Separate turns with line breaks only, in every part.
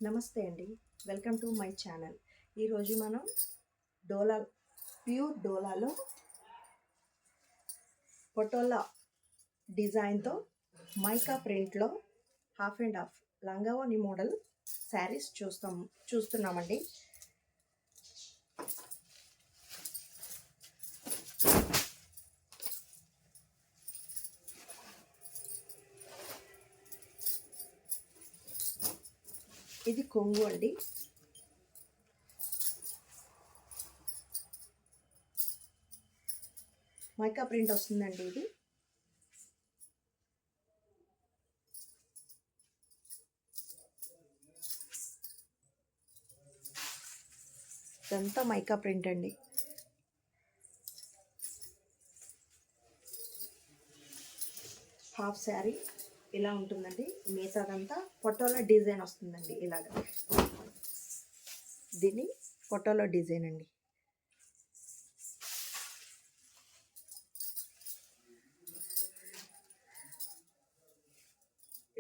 నమస్తే అండి, welcome to my channel. ఈరోజు మనం ప్యూర్ డోలాలో పటోలా డిజైన్తో మైకా ప్రింట్లో హాఫ్ అండ్ హాఫ్ లంగావోని మోడల్ శారీస్ చూస్తున్నామండి. ఇది కొంగు అండి. మైకా ప్రింట్ వస్తుందండి. ఇది ఇదంతా మైకా ప్రింట్ అండి. హాఫ్ శారీ ఇలా ఉంటుందండి. మిగతాదంతా పటోలా డిజైన్ వస్తుందండి. ఇలాగా దీన్ని పటోలా డిజైన్ అండి.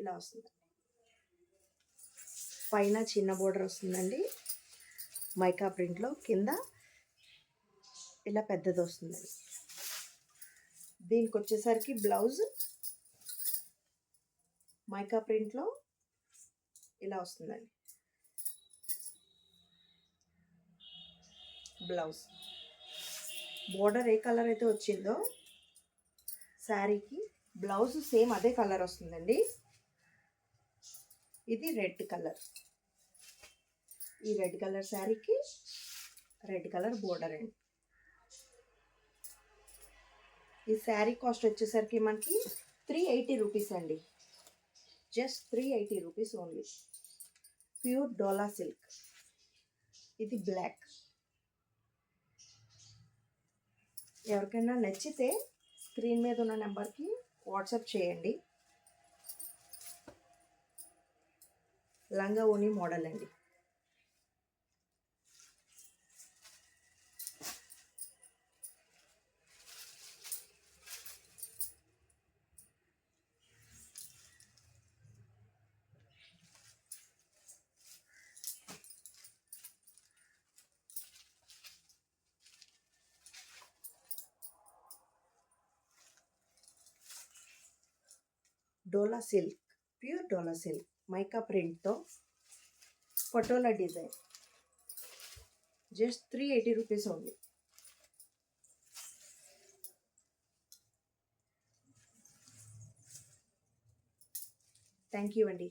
ఇలా వస్తుంది. పైన చిన్న బోర్డర్ వస్తుందండి మైకా ప్రింట్లో, కింద ఇలా పెద్దది వస్తుందండి. దీనికి వచ్చేసరికి బ్లౌజ్ మైకా ప్రింట్లో ఇలా వస్తుందండి. బ్లౌజ్ బోర్డర్ ఏ కలర్ అయితే వచ్చిందో శారీకి బ్లౌజ్ సేమ్ అదే కలర్ వస్తుందండి. ఇది రెడ్ కలర్. ఈ రెడ్ కలర్ శారీకి రెడ్ కలర్ బోర్డర్ అండి. ఈ శారీ కాస్ట్ వచ్చేసరికి మనకి 380 రూపీస్ అండి. Just 380 rupees only. Pure Dola silk. ఇది బ్లాక్. ఎవరికైనా నచ్చితే స్క్రీన్ మీద ఉన్న నెంబర్కి వాట్సాప్ చేయండి. లంగావోని మోడల్ అండి. Dola silk, pure Dola silk mica ప్రింట్తో Patola design. Just 380 rupees only. Thank you అండి.